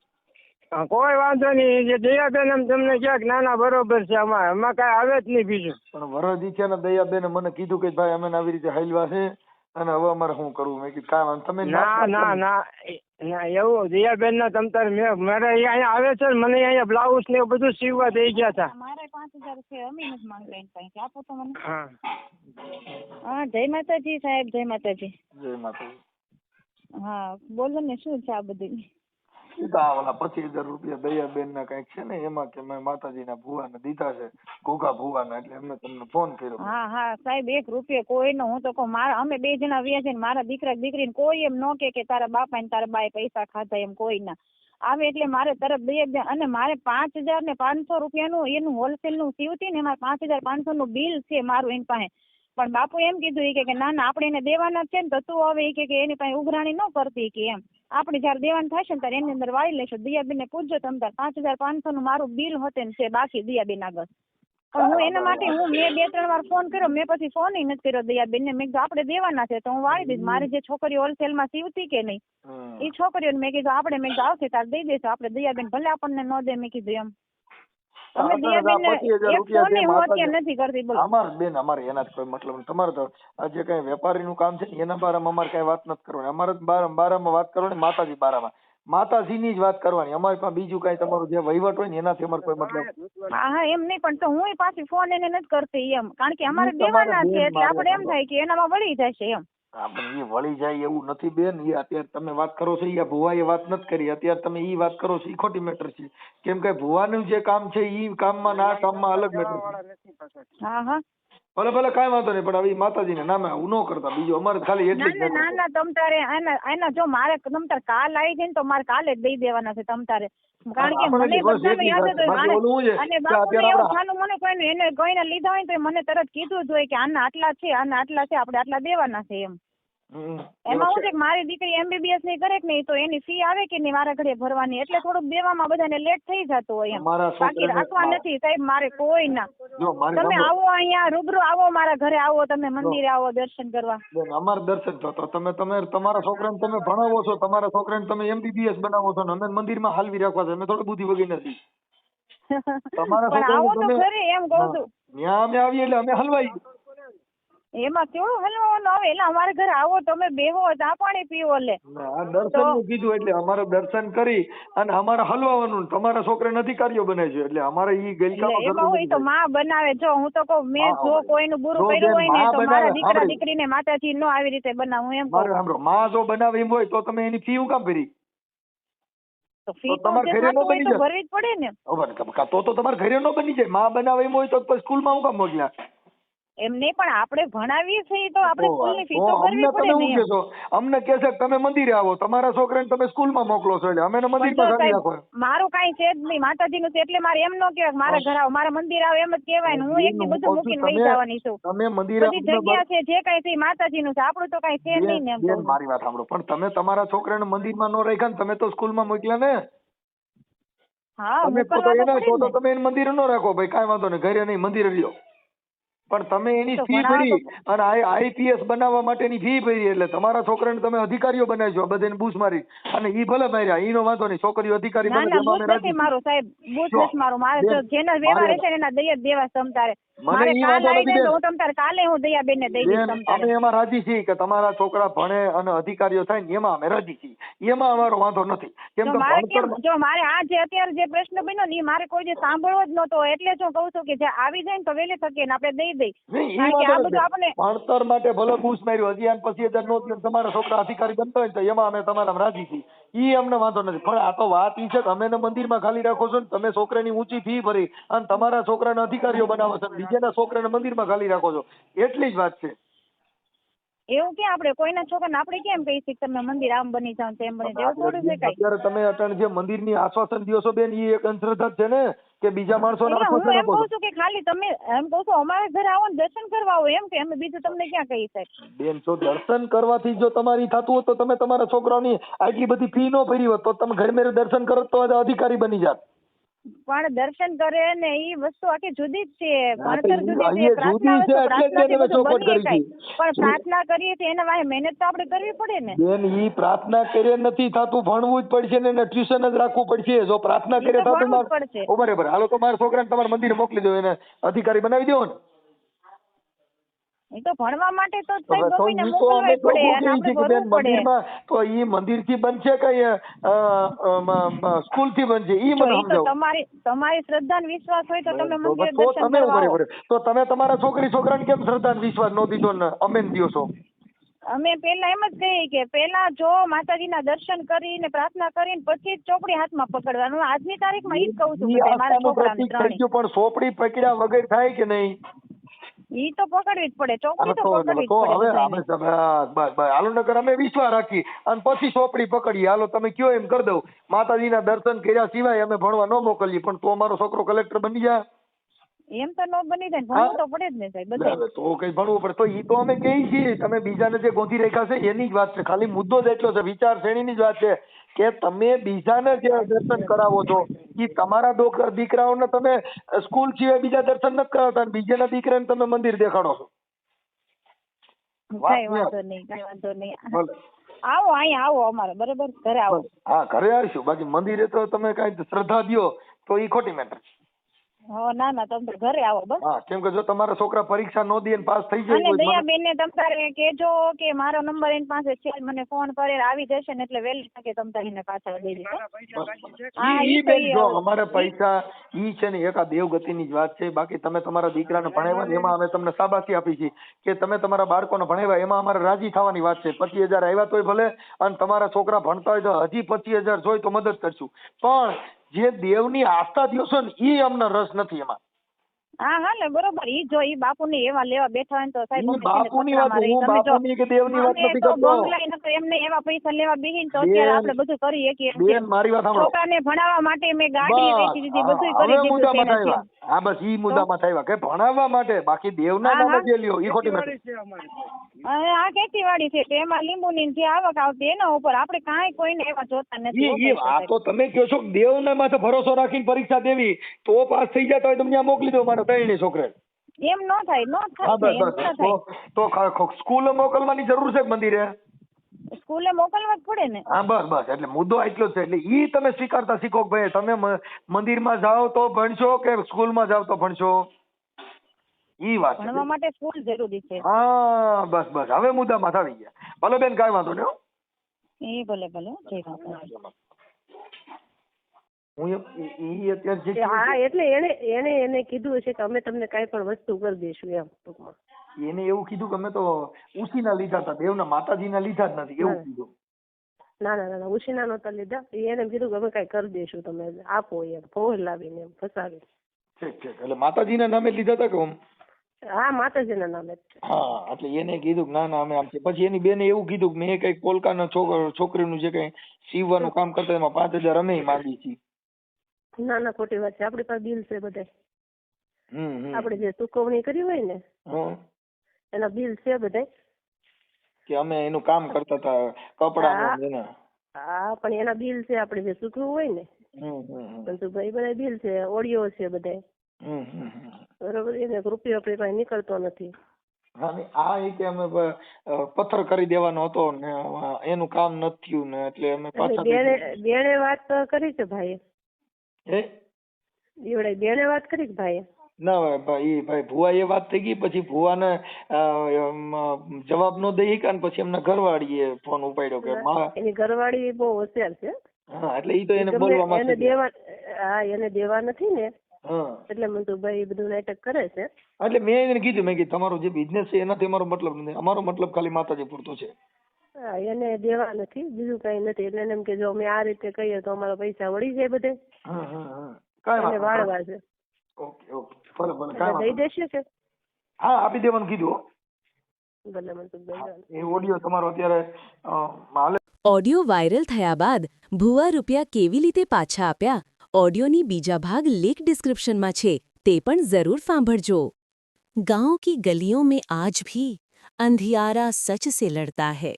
કોઈ વાંધો નહીં. જે દયાબેન એમ તમને ક્યાંક નાના બરોબર છે, એમાં કઈ આવે જ નહીં બીજું. પણ વરદી છે ને દયાબેન મને કીધું કે ભાઈ અમે આવી રીતે હાલવા છે અને હવે અમારે શું કરવું. મેં કીધું કાંઈ વાંધો તમે. ના ના ના ના, એવું દયાબેન ના તમ તારે મારે અહીંયા આવે છે ને, મને અહીંયા બ્લાઉઝ ને બધું સીવવા દઈ ગયા હતા. મારે 5000 છે, અમે નથી માંગતા એની પાસે. આપો તો મને. હા હા, જય માતાજી સાહેબ, જય માતાજી. જય માતાજી. હા બોલો ને, શું છે આ બધું? ઓલા 25,000 રૂપિયા દયાબેન ના કઈક છે ને, એમાં કે મેં માતાજીના ભુવાને દીધા છે, ઘોઘા ભુવાના, એટલે એમને તમને ફોન કર્યો. હા હા સાહેબ, 1 રૂપિયો કોઈનો. હું તો કહું, મારા અમે 2 જણા વ્યા છે ને, મારા દીકરા દીકરીને કોઈ એમ ન કે તારા બાપા ને તારા બાએ પૈસા ખાધા, એમ કોઈ ના આવે. એટલે મારે તરત દયાબેન, અને મારે 5,500 રૂપિયાનું એનું હોલસેલ નું સીવતી ને, મારે 5,500 નું બિલ છે મારું એની પાસે. પણ બાપુ એમ કીધું કે ના ના, આપણે એને દેવાના છે ને, તો તું હવે કે એની પાસે ઉઘરાણી ન કરતી કે એમ. આપણે જયારે દેવાનું થશે ને ત્યારે એની અંદર વાળી લેશો. દયાબેન ને પૂછજો તમે તાર 5,500 નું મારું બિલ હોતે ને છે બાકી દયાબેન આગળ. પણ હું એના માટે મેં 2-3 વાર ફોન કર્યો, મેં પછી ફોન નથી કર્યો દયાબેન ને. મેં કીધું આપણે દેવાના છે તો હું વાળી દઈશ. મારી જે છોકરીઓ હોલસેલ માં સીવતી કે નહીં, એ છોકરીઓને મેં કીધું આપણે, મેં કીધું આવશે તાર દઈ દેશો આપણે. દયાબેન ભલે આપણને ન દે, મેં કીધું એમ. તમે દયાબેન ને એક ફોન હું અત્યારે નથી કરતી. બોલો અમાર બેન, અમારે એના જ કોઈ મતલબ નથી. તમારે તો આ જે કઈ વેપારીનું કામ છે ને એના બારામાં અમારે કઈ વાત નથી કરવાની. અમારે બારામાં વાત કરવાની માતાજી બારામાં, માતાજીની જ વાત કરવાની. અમારી પાસે બીજું કઈ તમારું જે વહીવટ હોય ને એનાથી અમારે કોઈ મતલબ. હા હા, એમ નહીં, પણ તો હું પાછી ફોન એને નથી કરતી એમ, કારણ કે અમારે દેવાના છે એટલે આપણે એમ થાય કે એનામાં વળી જશે એમ. આપણે એ વળી જાય એવું નથી બેન. એ અત્યારે તમે વાત કરો છો, એ ભુવાએ વાત નથી કરી. અત્યારે તમે એ વાત કરો છો એ ખોટી મેટર છે. કેમ કે ભુવાનું જે કામ છે એ કામમાં ના કામમાં અલગ મેટર છે. હા હા, ભલે ભલે, કાંઈ વાંધો નહીં. પણ આવી માતાજીને નામે આવું ન કરતા. બીજું અમારે ખાલી એટલું જ. ના ના, તમ તારે એના જો મારે તમ તારે કાલ આવી જાય ને તો મારે કાલે જ દઈ દેવાના છે તમ તારે. કારણ કે મને બધાને યાદ હતું. અને બાપુને એવું ખાનું મને કોઈને એને કોઈને લીધા હોય તો મને તરત કીધું જ હોય કે આના આટલા છે, આના આટલા છે, આપણે આટલા દેવાના છે એમ. એમાં હું છે કે મારી દીકરી MBBS ની કરે કે નહીં, તો એની ફી આવે કે નહીં મારા ઘરે ભરવાની, એટલે થોડુંક દેવામાં બધાને લેટ થઈ જતું હોય એમ. બાકી રાખવા નથી સાહેબ મારે કોઈ ના. તમે આવો અહીંયા રૂબરૂ આવો, મારા ઘરે આવો, તમે મંદિરે આવો દર્શન કરવા. અમારે દર્શન તો તમે તમારા છોકરાને તમે ભણાવો છો, તમારા છોકરાને તમે MBBS બનાવો છો ને અમે મંદિરમાં હાલવી રાખવા છે. અમે થોડી બુદ્ધિ વગી નથી. તમારા આવો તો ખરી એમ કહું છું. ત્યાં અમે આવીએ એટલે અમે હલવાઈ. એમાં કેવું હલવાનું આવે એટલે અમારે ઘરે આવો તમે બેહો ચા પાણી પીવો લે આ દર્શન નું કીધું એટલે અમારે દર્શન કરી અને અમારે હલવાનું તમારા છોકરાને અધિકારીઓ બને છે એટલે અમારે ઈ ગલકામાં એમાં હોય તો માં બનાવે જો હું તો કહું મેં જો કોઈનું બુરું કર્યું હોય ને તો મારા દીકરા દીકરીને માતાજી નો આવી રીતે બનાવું એમ મારે સાંભળો માં જો બનાવે એમ હોય તો તમે એની ફી હું કામ ભરી તો ફી તો તમારે ઘરે નો બની જાય ભરવી જ પડે ને તો તમારે ઘરે નો બની જાય માં બનાવે એમ હોય તો સ્કૂલમાં હું કામ મોકલ્યા એમ નહીં પણ આપણે ભણાવીએ છીએ તો આપણે સ્કૂલની ફી તો ભરવી પડે ને એમ. અમને કહે છે કે તમે મંદિરે આવો તમારા છોકરાને તમે સ્કૂલમાં મોકલો છો એટલે અમે મંદિરમાં ઘાલી રાખો મારું કાંઈ છે જ નહીં માતાજીનું છે એટલે મારે એમ ન કહેવાય કે મારા ઘર આવો મારા મંદિર આવો એમ જ કહેવાય ને હું એકથી બધું મૂકીને વહી જવાની છું તમે મંદિરે બધી જગ્યા છે જે કાંઈ છે માતાજીનું છે આપણું તો કાંઈ છે નહીં ને એમ કહું. મારી વાત સાંભળો પણ તમે તમારા છોકરાને મંદિરમાં ન રાખ્યા ને તમે તો સ્કૂલમાં મોકલ્યા ને હા તમે તો મોકલવા તો એના પડે જ ને. તો તમે એને મંદિરે ન રાખો ભાઈ કાંઈ વાંધો નહીં ઘરે નહીં મંદિરે રહ્યો પણ તમે એની તો ફી ભણાવો ભરી તો- અને આઈપીએસ બનાવવા માટેની ફી ભરી એટલે તમારા છોકરાને તમે અધિકારીઓ બનાવજો બધાને બૂસ મારી અને ઈ ભલે માર્યા ઈનો વાંધો નહીં છોકરીઓ અધિકારી ના બને ના એમાં બૂથ અમે નથી રાજી મારું સાહેબ બૂથ જો, નથી મારું મારે બેન, તો જેના વ્યવહાર મારે- હશે ને એના દયા જ દેવા તમતારે મને મારે ઈ કાલ વાંધો આવી નથી જાય તો બેન. હું તમતારે કાલે હું દયાબેનને દઈ દઈશ બેન, તમતારે અમે એમાં રાજી છીએ કે તમારા છોકરા ભણે અને અધિકારીઓ થાય ને એમાં અમે રાજી છીએ એમાં અમારો વાંધો નથી કેમ જો કે મારે કેમ ભણતર જો મારે આ જે અત્યારે જે પ્રશ્ન બન્યો ને ઈ મારે કોઈ જે સાંભળવો જ નહોતો એટલે જ હું કહું છું કે જે આવી જાય ને તો વહેલી તકે ને આપણે દઈ દઈ નહીં, ઈ કારણ કે આ વાંધો બધું નથી. આપણે ભણતર માટે ભલે બૂસ માર્યું હજી આને પછી હજાર નો થયું, તમારા છોકરા અધિકારી બનતા હોય ને તો એમાં અમે તમારા રાજી છીએ ઈ અમને વાંધો નથી પણ આ તો વાત ઈ છે કે અમે મંદિરમાં ખાલી રાખો છો ને તમે છોકરાની ઊંચી ફી ભરી અને તમારા છોકરાને અધિકારીઓ બનાવો છો ને બીજાના છોકરાને મંદિરમાં ખાલી રાખો છો એટલી જ વાત છે એવું ક્યાં આપણે કોઈના છોકરાને આપણે કેમ કહી શકીએ તમે મંદિર આમ બની જાવ તેમ બની જાવ એવું થોડું છે કાંઈ અત્યારે તમે અટાણે જે મંદિરની આશ્વાસન દ્યો છો બેન ઈ એક અંધશ્રદ્ધા જ છે ને કે બીજા માણસોને એટલે હું આશ્વાસન એમ આપો કહું છું કે ખાલી તમે એમ કહું છું અમારા ઘરે આવો ને દર્શન કરવા આવો એમ કે અમે બીજું તમને ક્યાં કહી સાહેબ બેન જો દર્શન કરવાથી જો તમારી થતું હોત તો તમે તમારા છોકરાઓની આટલી બધી ફી નો ભરી હોત તો તમે ઘર મેરે દર્શન કરો તો અધિકારી બની જાત પણ દર્શન કરે ને ઈ વસ્તુ આખી જુદી જ છે હા, તો ભણતર ઈ જુદી છે જુદી છે, પ્રાર્થના એટલે જ એને ચોખવટ વસ્તુ પ્રાર્થનાથી બધું બનીએ કરી કાંઈ. છે. પણ પ્રાર્થના કરીએ છીએ એના વાંહે મહેનત તો આપણે કરવી પડે ને બેન ઈ પ્રાર્થના કરે નથી થતું ભણવું જ પડશે ને એને ટ્યુશન જ રાખવું પડશે જો પ્રાર્થના ઈ કરે તો થતું ભણવું જ પડશે. બરાબર હાલો તો મારા છોકરાને તમારા મંદિરે મોકલી દો એને અધિકારી બનાવી દો ને ઈ તો ભણવા માટે તો તો સાહેબ તો ગમીને ઈ તો અમે મોકલવા તો જ પડે અને કહી છીએ કે બેન આપણે ભરવું પડે મંદિરમાં તો ઈ મંદિરથી બનશે કે સ્કૂલથી બનશે ઈ જો મને ઈ તો સમજાવો તમારી શ્રદ્ધા ને વિશ્વાસ હોય તો તમે મંદિરે તો દર્શન તમે કરવા આવો. બરાબર તો તમે તમારા છોકરાને કેમ શ્રદ્ધા અને વિશ્વાસ નો દીધો ને અમે ને દ્યો છો અમે પેલા એમ જ કહીએ કે પેલા જો માતાજીના દર્શન કરીને પ્રાર્થના કરીને પછી જ ચોપડી હાથમાં પકડવાનું આજની તારીખમાં ઈ જ કહું છું ઈ બધાય મારા આસ્થાનું છોકરાને પ્રતીક થઈ ત્રણેય. ગયું પણ સોપડી પકડ્યા વગર થાય કે નહીં ઈ તો પકડવી જ પડે ચોપડી તો પકડવી જ તો પડે હવે બધાયને. બસ હાલો નકર અમે વિશ્વાસ રાખી અને પછી સોપડી પકડીએ હાલો તમે કયો એમ કરી દઉં માતાજીના દર્શન કર્યા સિવાય અમે ભણવા ન મોકલીએ પણ તો અમારો છોકરો કલેક્ટર બની જાય એમ તો નો બની જાય ને ભણવું તો પડે જ ને સાહેબ બધાય. બરાબર, તો કઈ ભણવું પડે તો ઈ તો અમે કહીએ છીએ તમે બીજાને જે ગોંધી રાખ્યા છે એની જ વાત છે ખાલી મુદ્દો જ એટલો છે વિચાર શ્રેણીની જ વાત છે કે તમે બીજાને જે દર્શન કરાવો છો ઈ તમારા દીકરાઓને તમે સ્કૂલ સિવાય બીજા દર્શન નથી કરાવતા અને બીજાના દીકરાને તમે મંદિર દેખાડો છો કાંઈ વાંધો નહીં કાંઈ વાંધો નહીં ભલે. આવો અહીંયા આવો અમારે બરાબર ઘરે આવો. હા ઘરે આવીશું બાકી મંદિરે તો તમે કઈ શ્રદ્ધા દ્યો તો ઈ ખોટી મેટર હો ના ના તમે તો ઘરે આવો બસ. હા કેમ કે જો તમારા છોકરા પરીક્ષા નો દે ને પાસ થઈ જાય અને તો મને- દયાબેનને તમારે કહેજો કે મારો નંબર એની પાસે છે મને ફોન કરે આવી જશે ને એટલે વહેલી તકે તમે તારીને પાછા દઈ દેજો. હા, ઈ ઈ તો બેન ઈ જો આવો. અમારે પૈસા ઈ છે ને એક આ દેવગતિની જ વાત છે બાકી તમે તમારા દીકરાને ભણાવ્યા ને એમાં અમે તમને શાબાશી આપી છે કે તમે તમારા બાળકોને ભણાવ્યા એમાં અમારે રાજી થવાની વાત છે 25,000 આવ્યા તોય ભલે અને તમારા છોકરા ભણતા હોય તો હજી 25,000 જોઈ તો મદદ કરશું પણ જે દેવની આસ્થા દ્યો છો ને ઈ અમને રસ નથી એમાં હા હા ને બરોબર ઈ જો ઈ બાપુની એવા લેવા બેઠા હોય ને તો સાહેબ ઈ અમે બાપુની વાત પથરામાં રહી. હું તમે જો, બાપુની કે દેવની વાત અમે નથી તો કરતો બંગલાય નતો એમને એવા પૈસા લેવા બેહીને તો બેન, અત્યારે આપણે બધું કરી શકીએ એમ છે. બેન મારી વાત સાંભળો છોકરાને ભણાવવા માટે મેં ગાડી વેચી દીધી બસ, બધું હવે કરી દીધું મુદ્દામાં પહેલાથી. આવ્યા હા બસ ઈ મુદ્દામાં થયા કે ભણાવવા માટે બાકી દેવના હા, નામે હા. જે લ્યો ઈ ખોટી નથી અને આ ખેતીવાડી છે તો એમાં લીંબુની જે આવક આવતી એના ઉપર આપણે કાંઈ કોઈને એવા જોતા નથી હો ઈ પૈસા આ સાહેબ. તો તમે કહો છો કે દેવના માથે ભરોસો રાખીને પરીક્ષા દેવી તો પાસ થઈ જતા હોય તો ત્યાં મોકલી દો મારા ત્રણેય છોકરા એમ ન થાય હા એમ બસ ન બસ થાય તો સ્કૂલે મોકલવાની જરૂર છે કે મંદિરે સ્કૂલે મોકલવા જ પડે ને. હા બસ બસ એટલે મુદ્દો એટલો જ છે એટલે ઈ તમે સ્વીકારતા શીખો કે ભાઈ તમે મંદિરમાં જાઓ તો ભણશો કે સ્કૂલમાં જાઓ તો ભણશો ઈ વાત છે ભણવા માટે સ્કૂલ જરૂરી છે. હા બસ બસ હવે મુદ્દામાં આવી ગયા. ભલે બેન કાંઈ વાંધો નહીં હો. એ ભલે ભલે જય માતાજી. હું ઈ અત્યારે જે હા એટલે એને કીધું હશે કે અમે તમને કાંઈ પણ વસ્તુ કરી દઈશું એમ ટૂંકમાં. એને એવું કીધું કે અમે તો ઉસીના લીધા હતા, દેવના માતાજીના લીધા જ નથી એવું કીધું. ના ના ના ઉશીના નહોતા લીધા. એને કીધું કે અમે કાંઈ કરી દઈશું, તમે આપો એમ ફોન લાવીને એમ ફસાવી. ઠીક ઠીક. એટલે માતાજીના નામે જ લીધા હતા કે આમ? હા માતાજીના નામે જ છે. હા એટલે એને કીધું કે ના ના અમે આમ છે. પછી એની બેને એવું કીધું કે મેં કઈ કોલકાના છોકરીનું જે કઈ સીવવાનું કામ કરતા એમાં 5,000 અમે માંગી છીએ. ના ના ખોટી વાત છે. આપણી પાસે બિલ છે બધા. હમ આપણે જે ચૂકવણી કરી હોય ને એના બિલ છે બધા. કે અમે એનું કામ કરતા હતા કપડાનું ને એના. હા પણ એના બિલ છે આપણે જે ચૂકવ્યું હોય ને. પરંતુ ભાઈ બધા બિલ છે, ઓડિયો છે બધા. બરોબર. એને રૂપિયો આપણી પાસે નીકળતો નથી. આ એ કે અમે પથ્થર કરી દેવાનો હતો ને એનું કામ નથી થયું ને એટલે અમે પાછા બેને વાત કરી છે ભાઈ. હે બેને વાત કરી ભાઈ? ના ભાઈ ભુવા એ વાત થઈ ગઈ. પછી ભુવાને જવાબ નો દઈ કે પછી એમના ઘરવાળીએ ફોન ઉપાડ્યો કે એની ઘરવાળી બહુ હોશિયાર છે. હા એટલે ઈ તો એને બોલવા એને દેવા. હા એને દેવા નથી ને એટલે મંતુભાઈ બધું નાટક કરે છે. એટલે મેં એને કીધું, મેં કીધું તમારો જે બિઝનેસ છે એનાથી અમારો મતલબ નથી, અમારો મતલબ ખાલી માતાજી પૂરતો છે. હા એને દેવા નથી, બીજું કઈ નથી. એટલે એમ કે જો અમે આ રીતે કહીએ તો અમારા પૈસા વળી જાય બધે. કાંઈ વાળવા છે. ઓકે ઓકે ભલે ભલે કાંઈ દઈ દેશે કે? હા આપી દેવાનું કીધું. ભલે મંતુભાઈ. એ ઓડિયો તમારો અત્યારે હાલે. ઓડિયો વાયરલ થયા બાદ ભુવા રૂપિયા કેવી રીતે પાછા આપ્યા, ઓડિયોની બીજા ભાગ લિંક ડિસ્ક્રિપ્શનમાં છે, તે પણ જરૂર સાંભળજો. गांव की गलियों में आज भी अंधियारा सच से लड़ता है.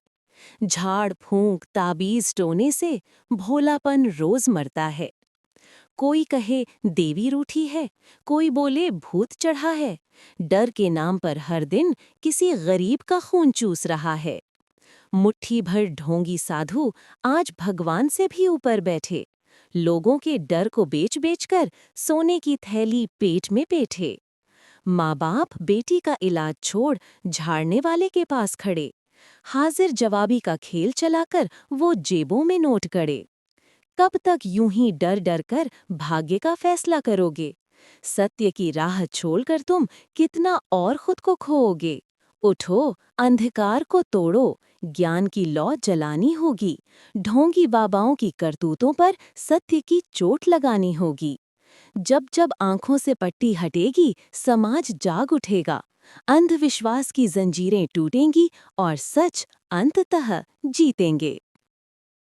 झाड़ फूंक ताबीज टोने से भोलापन रोज मरता है. कोई कहे देवी रूठी है, कोई बोले भूत चढ़ा है. डर के नाम पर हर दिन किसी गरीब का खून चूस रहा है. मुट्ठी भर ढोंगी साधु आज भगवान से भी ऊपर बैठे. लोगों के डर को बेच बेचकर सोने की थैली पेट में पेठे. माँ बाप बेटी का इलाज छोड़ झाड़ने वाले के पास खड़े. हाजिर जवाबी का खेल चलाकर वो जेबों में नोट गड़े. कब तक यूं ही डर डर कर भाग्य का फैसला करोगे? सत्य की राह छोड़कर तुम कितना और खुद को खोओगे? उठो, अंधकार को तोड़ो, ज्ञान की लौ जलानी होगी. ढोंगी बाबाओं की करतूतों पर सत्य की चोट लगानी होगी. जब जब आंखों से पट्टी हटेगी, समाज जाग उठेगा. अंधविश्वास की जंजीरें टूटेंगी और सच अंततः जीतेंगे.